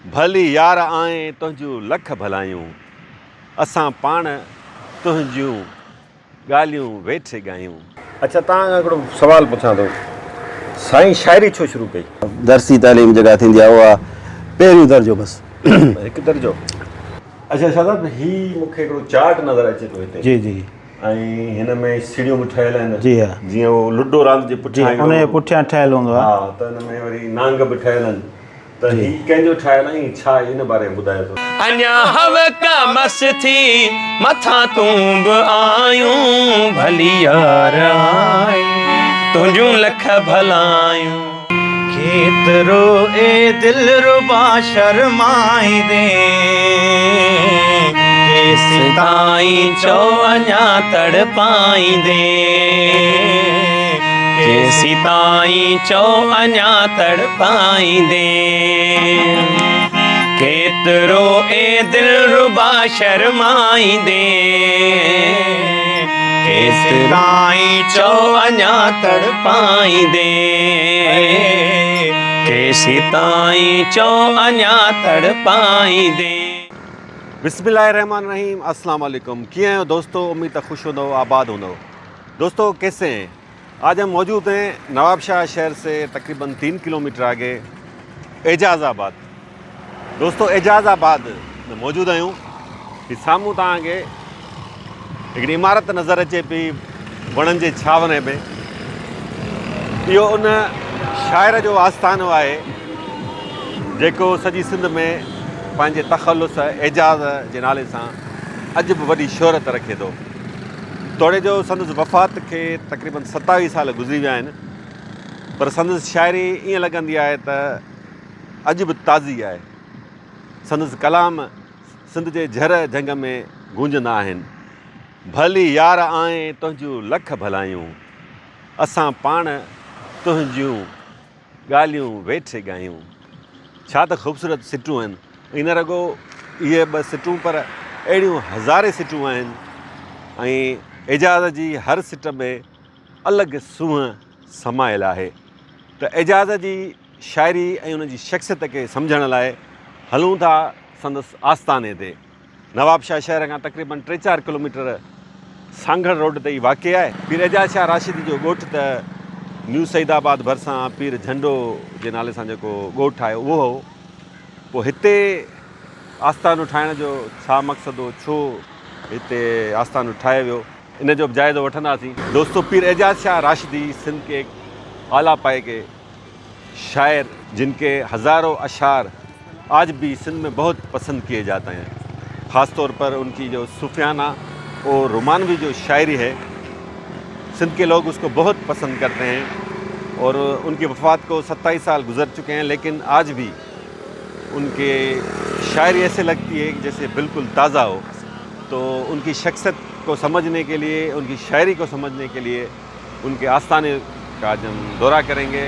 भली यार आए तुंहिंजूं लख भलायूं, असां पाण तुंहिंजूं ॻाल्हियूं वेठे ॻायूं। अच्छा, तव्हां हिकिड़ो सवाल पुछां थो, साईं शाइरी छो शुरू कई? दर्सी तालीम जेका थींदी आहे उहा पहिरियों दर्जो बसि। हिकु दर्जो। अच्छा शादाब, हीउ मूंखे हिकिड़ो चार्ट नज़र अचे थो हिते। जी जी। ऐं हिन में सीढ़ियूं बि ठहियल आहिनि। जी हा। जीअं उहो लुडो रांदि जे पुठियां उनजे पुठियां ठहियलु हूंदो आहे। हा, त हिन में वरी नांग बि ठहियल आहिनि। त हीउ कंहिंजो ठहियल आहे, छा इन बारे में ॿुधाए थो? अञा हवका मस थी मथां तूं बि आयूं, भली यार आए तुंहिंजूं लख भलायूं। केतिरो ए दिल रुबा शर्माईंदे, केसि ताईं चओ अञा तड़पाईंदे, केसि ताईं चओ अञा तड़पाईंदे। केतिरो ए दिल रुबा शर्माईंदे, केसि ताईं चओ अञा तड़पाईंदे, केसि ताईं चओ अञा तड़पाईंदे। बिस्मिल्लाहिर्रहमानिर्रहीम। अस्सलाम वालेकुम। किए हो दोस्तों? उम्मीद है खुश हो, आबाद हो। दोस्तों कैसे हैं? आज हम मौजूद हैं नवाबशाह शहर से तकरीबन 3 किलोमीटर आगे एजाज़ाबाद। दोस्तों एजाज़ाबाद में मौजूद आहियूं। हीउ साम्हूं तव्हांखे हिकिड़ी इमारत नज़र अचे पई वणनि जे छांवरे में। इहो उन शाइर जो आस्थानो आहे जेको सॼी सिंध में पंहिंजे तख़ल्लुस एजाज़ जे नाले सां अॼु बि वॾी शोहरत रखे थो। तोड़े जो संदसि वफ़ात खे तक़रीबन 27 साल गुज़री विया आहिनि, पर संदसि शाइरी ईअं लॻंदी आहे त अॼु बि ताज़ी आहे। संदसि कलाम सिंध जे झर झंग में गूंजंदा आहिनि। भली यार आए तुंहिंजूं लख भलायूं, असां पाण तुंहिंजूं ॻाल्हियूं वेठे ॻायूं। छा त ख़ूबसूरत सिटूं आहिनि। इन रुॻो इहे ॿ सिटूं, पर अहिड़ियूं हज़ारे सिटूं आहिनि ऐं एजाज़ जी हर सिट में अलॻि सूंहं समायल आहे। त एजाज़ जी शाइरी ऐं उनजी शख़्सियत खे सम्झण लाइ हलूं था संदसि आस्थाने ते। नवाबशाह शहर खां तक़रीबन 3-4 किलोमीटर सांगड़ रोड ते ई वाक़िए आहे। पीर एजाज़ शाह राशिदी जो ॻोठु त न्यू सईदाबाद भरिसां पीर झंडो जे नाले सां जेको ॻोठु आहे उहो हो। पोइ हिते आस्थानो ठाहिण जो छा मक़सदु हो, छो हिते आस्थानो ठाहियो वियो, इन जो बि जाइज़ो वठंदासीं। दोस्तों पीर एजाज़ शाह राशिदी सिंध के आला पाए के शायर, जिनके हज़ारों अशार आज भी सिंध में बहुत पसंद किए जाते हैं। ख़ास तौर पर उनकी जो सूफियाना और रोमानवी जो शायरी है, सिंध के लोग उसको बहुत पसंद करते हैं। और उनकी वफ़ात को 27 साल गुज़र चुके हैं, लेकिन आज भी उनके शायरी ऐसे लगती है कि जैसे बिल्कुल ताज़ा हो। तो उनकी शख्सियत को समझने के लिए, उनकी शायरी को समझने के लिए उनके आस्थाने का हम दौरा करेंगे,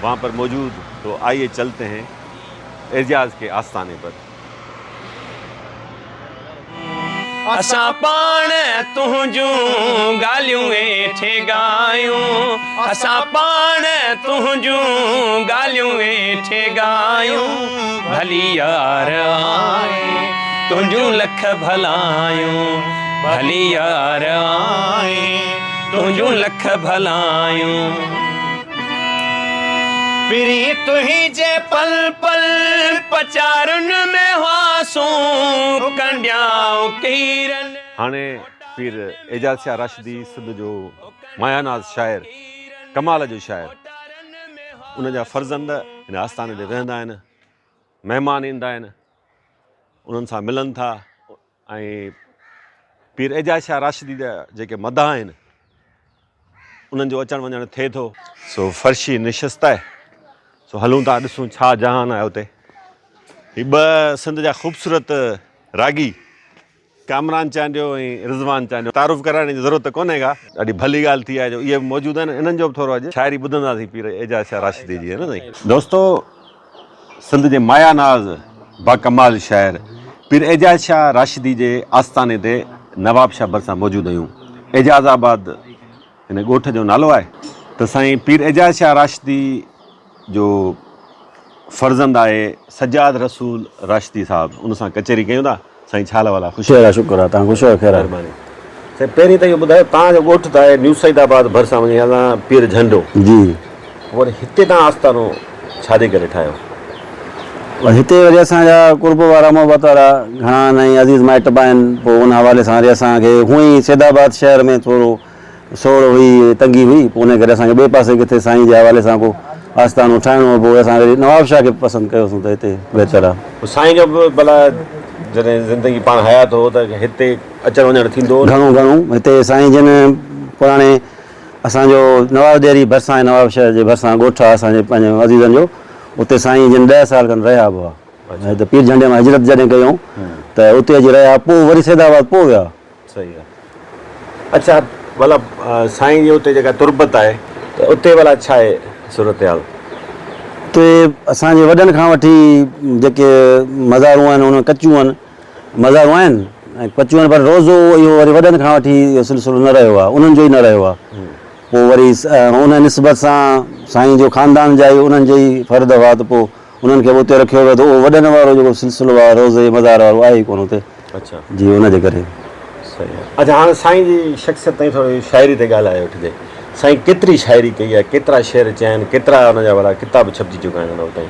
वहाँ पर मौजूद। तो आइए चलते हैं एजाज़ के आस्थाने पर। असां पाण तुंहिंजूं ॻाल्हियूं वेठे ॻायूं, असां पाण तुंहिंजूं ॻाल्हियूं वेठे ॻायूं। भली यार आए तुंहिंजूं लख भलायूं, भली यार आए तुंहिंजूं लख भलायूं। पिरी तुंहिंजे पल पल पचारुनि में हुआसूं कंडियाऊं कीरन। हाणे पीर एजाज़ शाह राशिदी सिंध जो मायानाज़ शाइर, कमाल जो शाइर, उनजा फ़र्ज़ंद हिन आस्थाने ते वेहंदा आहिनि, महिमान ईंदा आहिनि, उन्हनि सां मिलनि था ऐं पीर एजाज़ शाह राशिदी जा जेके मदाह आहिनि उन्हनि जो अचणु वञणु थिए थो। सो फ़र्शी निशस्त आहे। सो हलूं था, ॾिसूं छा जहान आहे उते। ही ॿ सिंध जा ख़ूबसूरत रागी कामरान चांडियो ऐं रिज़वान चांडियो, तारुफ़ कराइण जी ज़रूरत कोन्हे का, ॾाढी भली ॻाल्हि थी आहे जो इहे बि मौजूदु आहिनि। इन्हनि जो बि थोरो अॼु शाइरी ॿुधंदासीं पीर एजाज़ शाह राशिदी जी, है न साईं। दोस्तों सिंध जे मायानाज़ बाकमाल शाइर पीर एजाज़ शाह राशिदी जे आस्थाने ते नवाबशाह भरिसां मौजूदु आहियूं। एजाज़ाबाद हिन ॻोठ जो नालो आहे। त साईं पीर एजाज़ शाह राशिदी जो फर्ज़ंद आहे सजाद रसूल राशिदी साहब, उन सां कचहरी कयूं था। साईं छा वाला ख़ुशि ख़ैरु आहे, शुक्र आहे, तव्हां ख़ुशि आहियो? ख़ैरु आहे। महिरबानी। साईं पहिरीं त इहो ॿुधायो, तव्हांजो ॻोठु त आहे न्यू सईदाबाद भरिसां वञी हलां पीर झंडो, जी। वरी हिते तव्हां आस्थानो छाजे करे ठाहियो? हिते वरी असांजा कुर्ब वारा मोहबत वारा घणा नई अज़ीज़ माइट बि आहिनि, पोइ उन हवाले सां वरी असांखे हूअं ई सैदाबाद शहर में थोरो सोड़ हुई, तंगी हुई, पोइ उन करे असांखे ॿिए पासे किथे साईं जे हवाले सां को आस्थानो ठाहिणो हो। पोइ असां वरी नवाब शाह खे पसंदि कयोसीं त हिते बहितर आहे। पोइ साईं जो बि भला जॾहिं ज़िंदगी पाण हयात हो त हिते अचणु वञणु थींदो? घणो घणो हिते साईं जिन पुराणे असांजो नवाब डेरी भरिसां नवाब शहर जे भरिसां ॻोठु आहे असांजे पंहिंजे अज़ीज़नि जो, उते साईं जिन 10 साल खनि रहिया बि हुआ। त पीर झंडे मां हिजरत जॾहिं कयूं त उते अची रहिया, पोइ वरी सैदाबाद पोइ विया। सही आहे। अच्छा, भला साईं जी उते जेका तुरबत आहे त उते भला छा आहे सूरत हाल? उते असांजे वॾनि खां वठी जेके मज़ारूं आहिनि उन कचियूं आहिनि, मज़ारूं आहिनि ऐं कचियूं आहिनि, पर रोज़ो इहो वरी वॾनि खां वठी इहो सिलसिलो न रहियो आहे, उन्हनि जो ई न रहियो आहे। पोइ वरी उन निस्बत सां साईं जो ख़ानदान जा ई उन्हनि जो ई फ़र्द हुआ, त पोइ उन्हनि खे उते रखियो वियो, त उहो वॾनि वारो जेको सिलसिलो आहे रोज़े मज़ार वारो आहे ई कोन उते। अच्छा जी, उनजे करे। सही आहे। अच्छा, हाणे साईं जी शख़्सियत ताईं थोरी शाइरी ते ॻाल्हाए वठिजे। साईं केतिरी शाइरी कई आहे, केतिरा शेर चया आहिनि, केतिरा हुनजा वारा किताब छपजी चुका आहिनि हुन ताईं?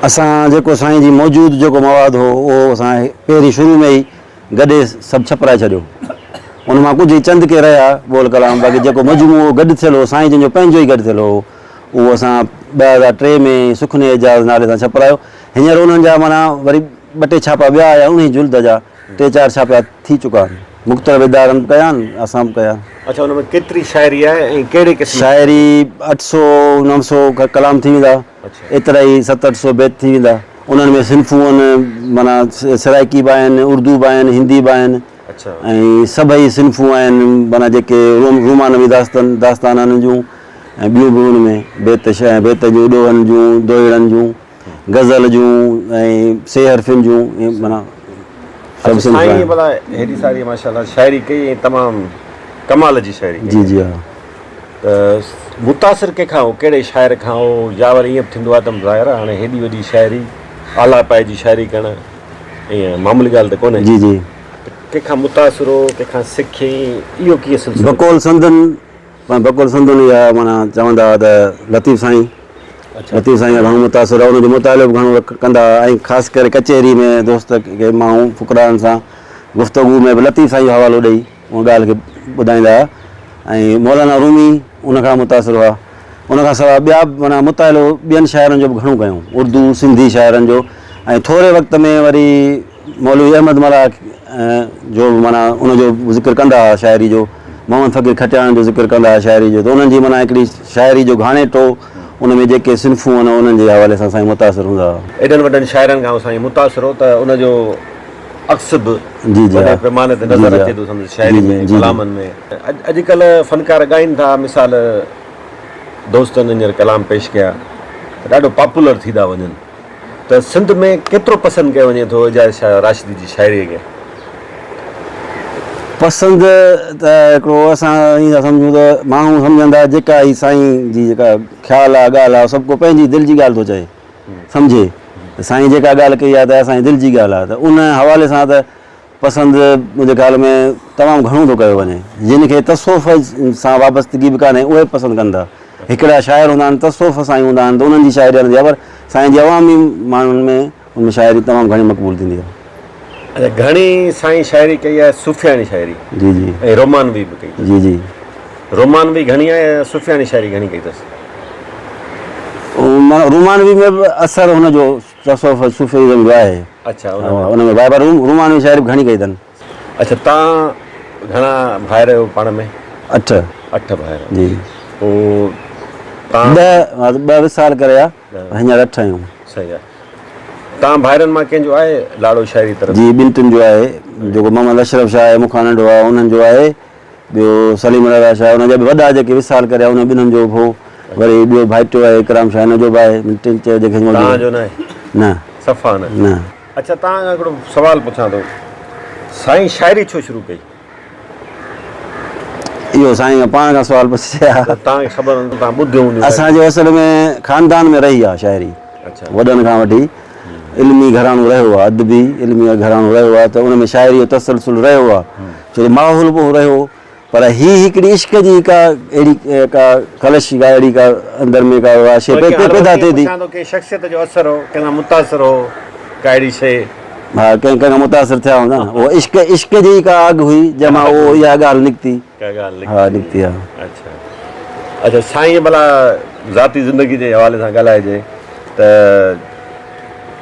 असां जेको साईं जी मौजूदु जेको मवादु हो उहो असां पहिरीं शुरू में ई गॾे सभु छपराए छॾियो। उन मां कुझु ई चंद के रहिया बोल कलाम, बाक़ी जेको मजमूओ गॾु थियल हो साईं जंहिंजो पंहिंजो ई गॾु थियल हो, उहो असां 2003 में सुखने एजाज़ नाले सां छपरायो। हींअर उन्हनि जा माना वरी 2-टे छापा ॿिया आया, उन जुल्द जा 3-4 छापा थी चुका आहिनि, मुख़्तलिफ़ इदारनि बि कया आहिनि, असां बि कया। अच्छा, हुन में केतिरी शाइरी आहे ऐं कहिड़े क़िस्म? शाइरी 800-900 कलाम थी वेंदा, एतिरा ई 700-800 बैत थी वेंदा। उन्हनि में सिन्फ़ूं आहिनि, माना सराइकी बि आहिनि, उर्दू बि आहिनि, हिंदी बि आहिनि, अच्छा, ऐं सभई सिन्फ़ूं आहिनि, माना जेके रूमानवी दास्ताननि जूं ऐं ॿियूं बि हुन में बेत जूं, ॾोहनि जूं, दोहिड़नि जूं, गज़ल जूं ऐं सेहरफ़िन जूं, माना सभु साईं भला हेॾी सारी माशाअल्लाह शाइरी कई ऐं तमामु कमाल जी शाइरी कई। जी जी हा। त मुतासिर कंहिंखां हो, कहिड़े शाइर खां हो, या वरी ईअं बि थींदो आहे त ज़ाहिर आहे हाणे हेॾी वॾी शाइरी आला पाए जी शाइरी करणु ईअं मामूली ॻाल्हि त कोन्हे। जी जी। कंहिंखां मुतासिर हो, कंहिंखां सिखी, इहो कीअं सिलसिलो? बकौल संदन या माना चवंदा त लतीफ़ साईं, लतीफ़ साईं घणो मुतासिर आहे, उनजो मुतालो बि घणो कंदा, ऐं ख़ासि करे कचहरी में दोस्त के माण्हू फ़ुकरानि सां गुफ़्तगू में बि लतीफ़ साईं जो हवालो ॾेई उन ॻाल्हि खे ॿुधाईंदा हुआ। ऐं मौलाना रूमी उनखां मुतासिर हुआ। उनखां सवाइ ॿिया माना मुतालो ॿियनि शाइरनि जो बि घणो कयूं, उर्दू सिंधी शाइरनि जो, ऐं थोरे वक़्त में वरी मौलवी अहमद मला जो माना उनजो ज़िक्र कंदा हुआ शाइरी जो, मोहम्मद फ़कीर खटियाण जो ज़िक्र कंदा हुआ शाइरी जो, त उन्हनि जी माना हिकिड़ी शाइरी जो घाणेटो उन में जेके सिन्फ़ूं आहिनि उन्हनि जे हवाले सां साईं मुतासिर हूंदा हुआ। एॾनि वॾनि शाइरनि खां साईं मुतासिर हो त उनजो अक्स बि जी जी वॾे पैमाने ते नज़र अचे थो सम्झ शाइरी में, कलामनि में। अॼुकल्ह फ़नकार ॻाइनि था, मिसाल दोस्तनि हींअर कलाम पेश कया त ॾाढो पॉपुलर थी था वञनि, त सिंध में केतिरो पसंदि कयो वञे थो एजाज़ शाह राशिदी जी शाइरीअ खे? पसंदि त हिकिड़ो असां ईअं सम्झूं त माण्हू सम्झंदा जेका ई साईं जी जेका ख़्यालु आहे, ॻाल्हि आहे, सभु को पंहिंजी दिलि जी ॻाल्हि थो चए, सम्झे त साईं जेका ॻाल्हि कई आहे त असांजी दिलि जी ॻाल्हि आहे, त उन हवाले सां त पसंदि मुंहिंजे ख़्याल में तमामु घणो थो कयो वञे। जिन खे तसौफ़ सां वाबस्तगी बि कान्हे उहे पसंदि कंदा। हिकिड़ा शाइर हूंदा आहिनि तसौफ़ सां ई हूंदा आहिनि, त उन्हनि जी शाइरी हलंदी आहे, पर साईं जी अवामी माण्हुनि में उन शाइरी तमामु घणी मक़बूल थींदी आहे। अच्छा, घणी साईं शाइरी कई आहे सुफ़ियानी शाइरी, जी जी, ऐं रोमानवी बि कई। जी जी। रोमानवी घणी आहे ऐं सुफ़ियानी शाइरी घणी कई अथसि? रुमानवी में बि असरु हुनजो तसौफ़ सूफ़ीज़म जो आहे। अच्छा, उन में बार रुमानवी शाइरी बि घणी कई अथनि। अच्छा, तव्हां घणा भाइर आहियो पाण में? 8 भाइर। जी। पोइ तव्हां 2 विसाल करे आहे, हींअर 8 आहियूं। सही आहे। तव्हां भाइरनि मां कंहिंजो आहे लाड़ो शाइरी तरफ़? जी, 2 टिनि जो आहे, जेको मोहम्मद अशरफ शाह आहे, मूंखां नंढो आहे, उन्हनि जो आहे। ॿियो सलीम रज़ा शाह, उनजा बि वॾा जेके विसाल करे उन ॿिन्हिनि जो पोइ वरी ॿियो भाइटियो आहे इकराम शाह, हिन जो बि आहे। 3-4 जेके तव्हांजो न आहे? न, सफ़ा न। अच्छा, तव्हां हिकिड़ो सुवालु पुछां थो, साईं शाइरी छो शुरू कई? इहो साईं पाण खां सुवालु पुछिया। तव्हांखे ख़बर हूंदी, तव्हां ॿुधियो हूंदो। असांजे असल में ख़ानदान में रही आहे शाइरी, अच्छा। वॾनि खां वठी इल्मी घरानो रहियो आहे, अदबी इल्मी घरानो रहियो आहे, त उन में शाइरी जो तसलसुल रहियो आहे, छो जो माहौल बि रहियो। पर हीअ हिकिड़ी इश्क जी का अहिड़ी का ख़लश का अहिड़ी का अंदरि में का शइ पैदा थिए थी। के शख़्सियत जो असर हो, कंहिं मुतासिर हो, का अहिड़ी शइ। हा, कंहिं मुतासिर थिया हूंदा न, उहो इश्क जी का आग हुई जंहिंमां उहो इहा ॻाल्हि निकिती। का ॻाल्हि हा, निकिती आहे। अच्छा साईं, भला ज़ाती ज़िंदगी जे हवाले सां ॻाल्हाइजे त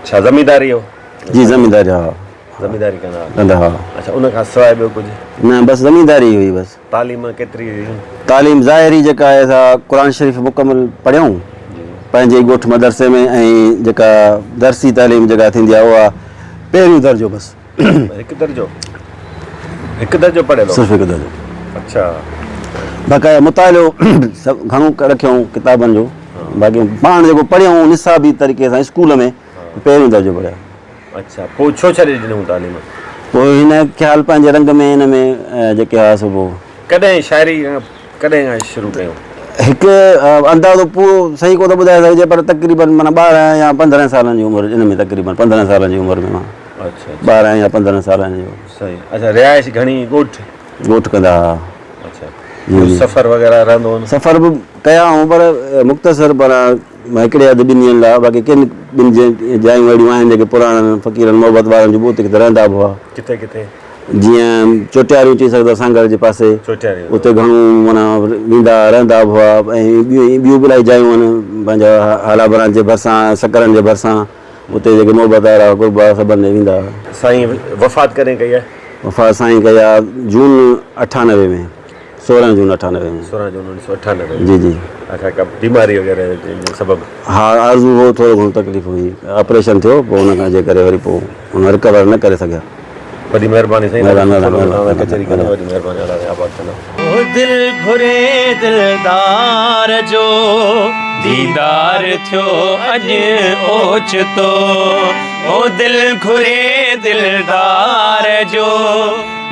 छा ज़मींदारी हो? जी, ज़मींदारी। हा, ज़मींदारी कंदा। हा। अच्छा, उन खां सवाइ ॿियो कुझु? न, बसि ज़मींदारी हुई बसि। तालीम केतिरी हुई? तालीम ज़ाहिरी जेका आहे असां क़ुर शरीफ़ मुकमल पढ़ियूं पंहिंजे ॻोठ मदरसे में, ऐं जेका दर्सी तालीम जेका थींदी आहे उहा पहिरियों दर्जो बसि। हिकु दर्जो पढ़ियलु? सिर्फ़ु हिकु दर्जो। अच्छा। बाक़ाया मुतालो सभु घणो रखियऊं किताबनि जो, बाक़ी पाण जेको पढ़ियऊं निसाबी तरीक़े सां स्कूल में पहिरियों दर्जो पढ़िया। अच्छा, पोइ छो छॾे ॾिनऊं तालीम? पोइ हिन ख़्यालु पंहिंजे रंग में हिन में जेके आहे सो पोइ कॾहिं शाइरी कॾहिं खां शुरू कयूं? हिकु अंदाज़ो पूरो सही को त ॿुधाए सघिजे, पर तक़रीबन माना 12 या 15 सालनि जी उमिरि, इन में तक़रीबन 15 सालनि जी उमिरि में मां। अच्छा। 12 या 15 सालनि जो। सही। अच्छा, रिहाइश घणी ॻोठ कंदा? हा। अच्छा। सफ़र वग़ैरह रहंदो हो? सफ़र बि कया हूं, पर मुख़्तसर, पर हिकिड़े हंधि 2 ॾींहंनि लाइ। बाक़ी किन ॿिनि जायूं अहिड़ियूं आहिनि जेके पुराणनि फ़क़ीरनि मोहबत वारनि जो उते किथे रहंदा बि हुआ। किथे किथे? जीअं चोटियारियूं चई सघंदो, सांगर जे पासे उते घणो माना वेंदा रहंदा बि हुआ। ऐं ॿियूं बि इलाही जायूं आहिनि पंहिंजा हाला ब्रांच जे भरिसां, सकरनि जे भरिसां, उते जेके मोहबत वारा गुरबा सभिनि में वेंदा। साईं वफ़ात कॾहिं कई आहे? वफ़ात साईं कई आहे जून 98 में, 16 जून 98 में। 16 जून 1998। जी जी। अच्छा, का बीमारी वग़ैरह जे सबबु? हा, आरज़ू हो, थोरो घणो तकलीफ़ हुई, ऑपरेशन थियो, पोइ हुन खां जे करे वरी पोइ हुन रिकवर न करे सघिया। वॾी महिरबानी साईं। कचहरी कंदा, वॾी महिरबानी। आबाद कंदा। ओ दिल घुरे दिलदार जो दीदार थियो अॼु ओचितो। ओ दिल घुरे दिलदार जो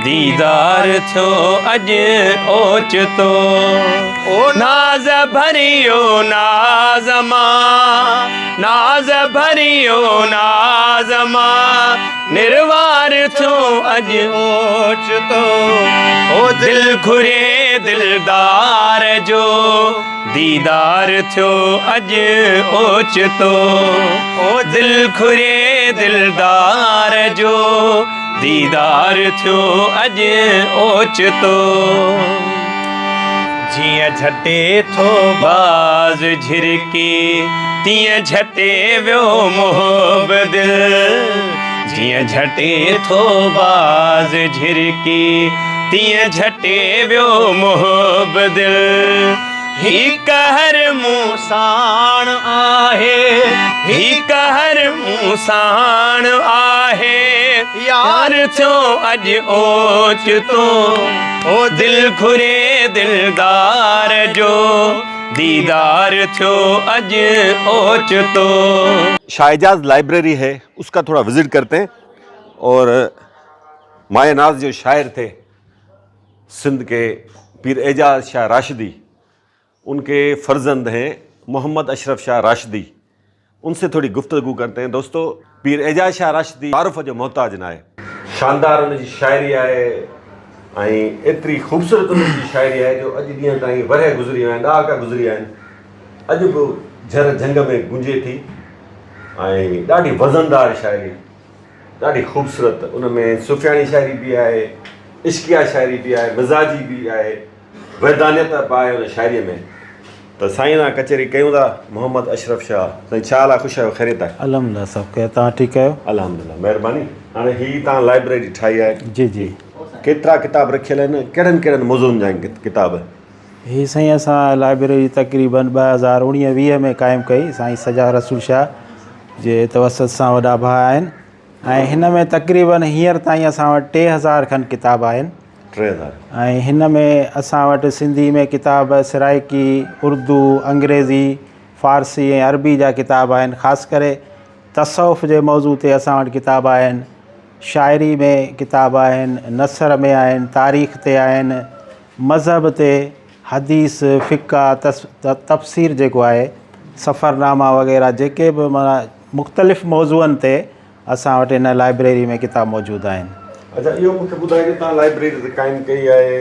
दीदार थियो अॼु ओचितो। ओ नाज़ भरियो नाज़ मां, नाज़ भरियो नाज़ मां, निर्वार थियो अॼु ओचितो। ओ दिल घुरे दिलदार जो दीदार थियो अॼु ओचितो। ओ दिल घुरे दिलदार जो दीदार थियो अॼु ओचितो। जीअं झटे थो बाज़ झिरकी, तीअं झटे वियो मोहब दिल। जीअं झटे थो बाज़ झिरकी, तीअं झटे वियो मोहब दिल। ही कहर मूं साण आहे, ही कहर मूं साण आहे, यार थियो अॼु ओचितो। ओ दिल घुरे दिलदार जो दीदार थियो अॼु ओचितो। शाहजाज लाइब्रेरी है, उसका थोड़ा विजिट करते हैं। और माए नाज जो शायर थे सिंध के पीर एजाज शाह राशिदी, उनके फर्जंद हैं मोहम्मद अशरफ शाह राशिदी, उनसे थोड़ी गुफ्तगू करते हैं। दोस्तों, पीर एजाज शाह राशिदी तारुफ़ जो मोहताज न आहे, शानदार उनजी शाइरी आहे ऐं एतिरी ख़ूबसूरत उनजी शाइरी आहे जो अॼु ॾींहं ताईं वरह गुज़री विया आहिनि, ॾहाका गुज़री विया आहिनि, अॼु बि झर झंग में गुंजे थी। ऐं ॾाढी वज़नदार शाइरी, ॾाढी ख़ूबसूरत, उन में सुफ़ियानी शाइरी बि आहे, इश्किया शाइरी बि आहे, मिज़ाजी बि आहे, वैदानियत बि आहे उन शाइरीअ में। त साईं सां कचहरी कयूं था। मोहम्मद अशरफ शाह साईं, छा हाल आहे? ख़ुशि आहियो? ख़ैरियत आहे? अल्हम्दुलिल्लाह, सभु कयो। तव्हां ठीकु आहियो? अल्हम्दुलिल्लाह, महिरबानी। हाणे हीअ तव्हां लाइब्रेरी ठाही आहे, जी जी। केतिरा किताब रखियल आहिनि, कहिड़नि कहिड़नि मौज़ूअनि जा आहिनि किताब? हीअ साईं असां लाइब्रेरी तक़रीबन 2019-20 में क़ाइमु कई, साईं सजा रसूल शाह जे तवसत सां वॾा भाउ आहिनि। ऐं हिन में तक़रीबन हींअर ताईं असां वटि 3000 खनि किताब आहिनि। 3000। ऐं हिन में असां वटि सिंधी में किताब, सराइकी, उर्दू, अंग्रेज़ी, फ़ारसी ऐं अरबी जा किताब आहिनि। ख़ासि करे तसव्वुफ़ जे मौज़ू ते असां वटि किताब आहिनि, शाइरी में किताब आहिनि, नसर में आहिनि, तारीख़ ते आहिनि, मज़हब ते, हदीस, फ़िक़्ह, तफ़सीर जेको आहे, सफ़रनामा वग़ैरह जेके बि माना मुख़्तलिफ़ मौज़ूअनि ते असां वटि हिन लाइब्रेरी में किताब मौजूदु आहिनि। अच्छा, इहो मूंखे ॿुधायो कि तव्हां लाइब्रेरी त क़ाइमु कई आहे,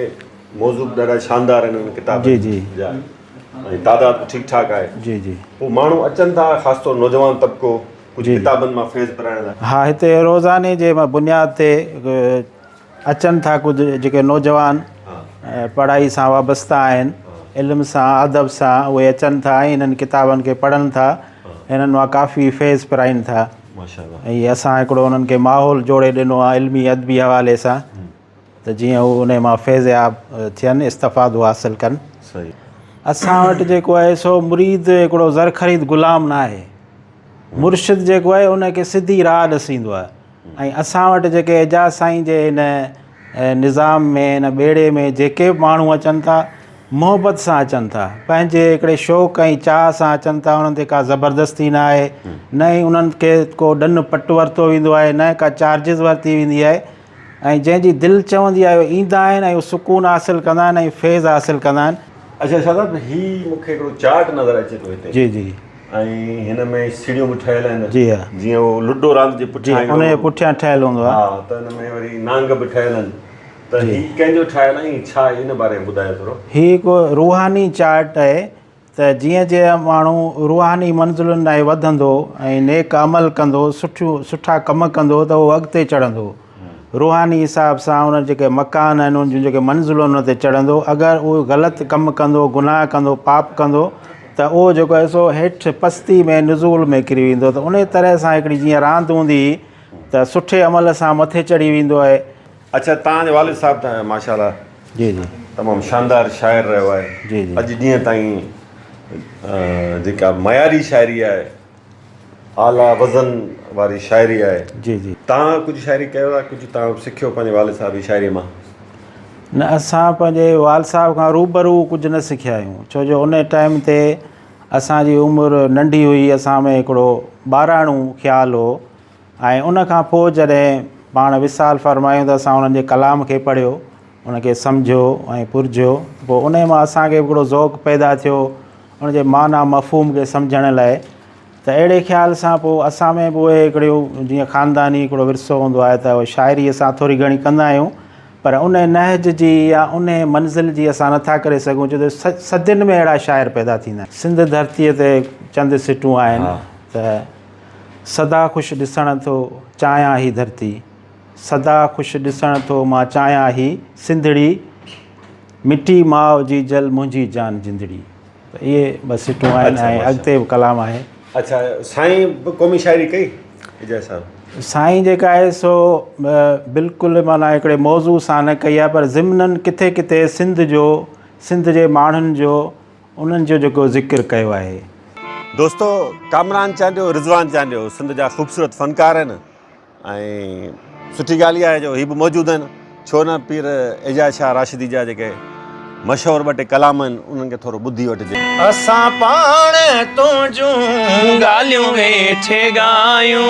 मौज़ू ॾाढा शानदार आहिनि हुन किताब जी जी जा, ऐं तादाद ठीकु ठाकु आहे। जी जी पोइ माण्हू अचनि था, ख़ासि तौर नौजवान तबिको कुझु जी। किताबनि मां फैज़ पढ़ाइण लाइ? हा, हिते रोज़ाने जे बुनियाद ते अचनि था कुझु जेके नौजवान पढ़ाई सां वाबस्ता आहिनि, इल्म सां अदब सां उहे अचनि था ऐं हिननि किताबनि खे पढ़नि था, हिननि मां काफ़ी फैज़ पढ़ाइनि था। माशाअल्लाह। ऐं असां हिकिड़ो उन्हनि खे माहौल जोड़े ॾिनो आहे इल्मी अदबी हवाले सां, त जीअं हू उन मां फैज़ याब थियनि, इस्तफ़ादो हासिलु कनि। सही। असां वटि जेको आहे सो मुरीद हिकिड़ो ज़र ख़रीद ग़ुलाम न आहे, मुर्शिद जेको आहे उनखे सिधी राह ॾसींदो आहे। ऐं असां वटि जेके एजाज़ साईं जे हिन निज़ाम में, हिन ॿेड़े में जेके बि माण्हू अचनि था, मोहबत सां अचनि था, पंहिंजे हिकिड़े शौक़ु ऐं चाह सां अचनि था। उन्हनि ते का ज़बरदस्ती न आहे, न ई उन्हनि खे को ॾनु पटु वरितो वेंदो आहे, न का चार्जिस वरिती वेंदी आहे। ऐं जंहिंजी दिलि चवंदी आहे उहे ईंदा आहिनि ऐं सुकून हासिलु कंदा आहिनि ऐं फैज़ हासिलु कंदा आहिनि। अच्छा शादाब, हीउ मूंखे हिकिड़ो चार्ट नज़र अचे थो हिते। जी जी। ऐं हिन में सीढ़ियूं बि ठहियल आहिनि। जी हा। जीअं उहो लूडो रांदि जे जी, पुठियां उन जे पुठियां ठहियलु हूंदो आहे। हा, त हिन में वरी नांग बि ठहियल आहिनि। त हीउ कंहिंजो ठहियलु आहे, छा इन बारे में ॿुधायो थोरो? हीउ हिकु रूहानी चार्ट आहे, त जीअं जीअं माण्हू रूहानी मंज़िलुनि लाइ वधंदो ऐं नेक अमल कंदो, सुठा कम कंदो, त उहो अॻिते चढ़ंदो। रूहानी हिसाब सां उन जेके मकान आहिनि, उन जूं जेके मंज़िलूं उन ते चढ़ंदो। अगरि उहो ग़लति कमु कंदो, गुनाह कंदो, पाप कंदो, त उहो जेको आहे सो हेठि पस्ती में नुज़ूल में किरी वेंदो। त उन तरह सां हिकिड़ी जीअं रांदि हूंदी त सुठे अमल सां मथे चढ़ी वेंदो आहे। अच्छा, तव्हांजे वालिद साहिबु त माशाअल्लाह जी जी तमामु शानदार शाइर रहियो आहे। जी जी। अॼु ॾींहं ताईं जेका मयारी शाइरी आहे, आला वज़न वारी शाइरी आहे। जी जी। तव्हां कुझु शाइरी कयो आहे, कुझु तव्हां सिखियो पंहिंजे वालिद साहिब जी शाइरी मां? न, असां पंहिंजे वाल साहिब खां रूबरू कुझु न सिखिया आहियूं, छो जो उन टाइम ते असांजी उमिरि नंढी हुई, असां में हिकिड़ो ॿाराणो ख़्यालु हो। ऐं उन खां पोइ जॾहिं पाण विसाल फ़रमायूं त असां उन्हनि जे कलाम खे पढ़ियो, उनखे सम्झियो ऐं पुरजियो, पोइ उन मां असांखे हिकिड़ो ज़ौक़ु पैदा थियो उनजे माना मफ़हूम खे सम्झण लाइ। त अहिड़े ख़्याल सां पोइ असां में बि उहे हिकिड़ियूं जीअं ख़ानदानी हिकिड़ो विरसो हूंदो आहे, त उहो शाइरी असां थोरी घणी कंदा आहियूं, पर उन नहज जी या उन मंज़िल जी असां नथा करे सघूं, छो त सदियुनि में अहिड़ा शाइर पैदा थींदा आहिनि। सिंध धरतीअ ते चंद सिटूं आहिनि त सदा ख़ुशि ॾिसण थो चाहियां ही धरती, सदा ख़ुशि ॾिसण थो मां चाहियां ही सिंधड़ी, मिटी माउ जी जल मुंहिंजी जान जिंदड़ी। त इहे बसि सिटूं आहिनि ऐं अॻिते बि कलाम आहे। अच्छा, साईं बि क़ौमी शाइरी कई एजाज़ साहिबु? साईं जेका आहे सो बिल्कुलु माना हिकिड़े मौज़ू सां न कई आहे, पर ज़िमननि किथे किथे सिंध जो, सिंध जे माण्हुनि जो, उन्हनि जो जेको ज़िक्र कयो आहे। दोस्तो, कामरान चांडियो, रिज़वान चांडियो सिंध जा ख़ूबसूरत फ़नकार आहिनि ऐं सुठी ॻाल्हि इहा आहे जो हीअ बि मौजूदु आहिनि। छो न पीर एजाज़ शाह राशिदी जा जेके मशहूरु ॿ टे कलाम आहिनि उन्हनि खे थोरो ॿुधी वठिजे। असां पाण तुंहिंजूं ॻाल्हियूं वेठे ॻायूं,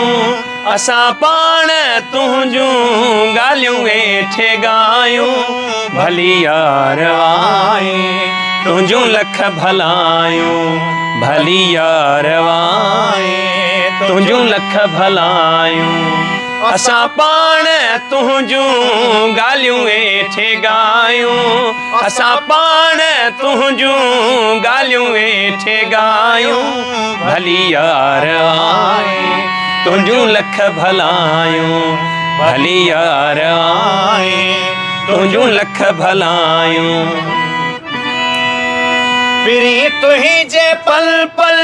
असां पाण तुंहिंजूं ॻाल्हियूं वेठे ॻायूं, भली यार आए तुंहिंजूं लख भलायूं, भली यार आए तुंहिंजूं लख भलायूं। असां पाण तुंहिंजूं ॻाल्हियूं वेठे ॻायूं, असां पाण तुंहिंजूं ॻाल्हियूं वेठे ॻायूं, भली यार आए तुंहिंजूं लख भलायूं, भली यार आए तुंहिंजूं लख भलायूं। पिरी तुंहिंजे पल पल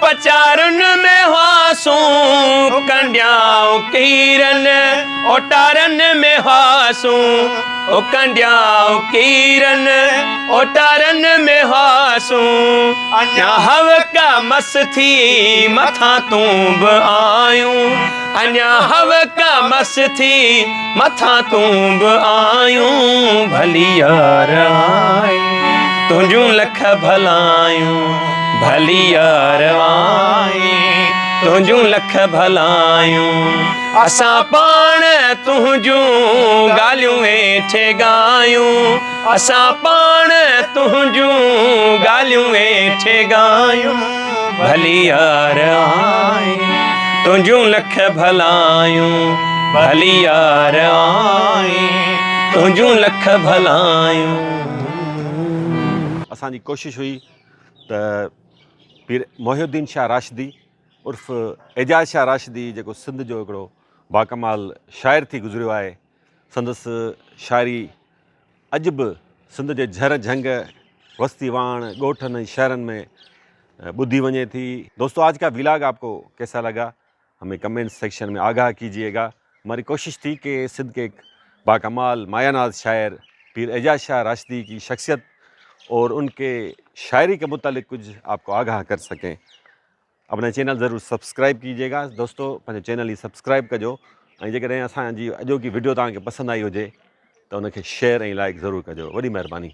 पचारुनि में हुआसूं, कंडियाऊं कीरनि ओटारनि में हुआसूं, ओ कंडियाऊं कीरनि ओटारनि में हुआसूं। अञा हवका मस्ती मथां तूं बि आयूं, अञा हवका मस्ती मथां तूं बि आयूं, भली यार आए तुंहिंजूं लख भलायूं, भली यार आए तुंहिंजूं लख भलायूं। असां पाण तुंहिंजूं ॻाल्हियूं वेठे ॻायूं, असां पाण तुंहिंजूं ॻाल्हियूं वेठे ॻायूं, भली यार आई तुझू लख भलायूं भली यार आई तुझू लख भलायूं। असांजी कोशिशि हुई त पीर मोहिउद्दीन शाह राशिदी उर्फ़ एजाज़ शाह राशिदी जेको सिंध जो हिकिड़ो बाकमाल शाइर थी गुज़रियो आहे, संदसि शाइरी अॼु बि सिंध जे झर झंग वस्ती वाण ॻोठनि ऐं शहरनि में ॿुधी वञे थी। दोस्तों, आज का व्लॉग आपको कैसा लगा हमें कमेंट सेक्शन में आगाह कीजिएगा। हमारी कोशिश थी कि सिंध के एक बाकमाल मायानाज शायर पीर एजाज शाह राशिदी की शख्सियत और उनके शायरी के मुतालिक कुछ आपको आगाह कर सकें। अपने चैनल ज़रूर सब्सक्राइब कीजिएगा दोस्तों, पंहिंजो चैनल ही सब्सक्राइब कजो ऐं जेकॾहिं असांजी अॼोकी वीडियो तव्हांखे पसंदि आई हुजे त उनखे शेयर ऐं लाइक ज़रूरु कजो। वॾी महिरबानी।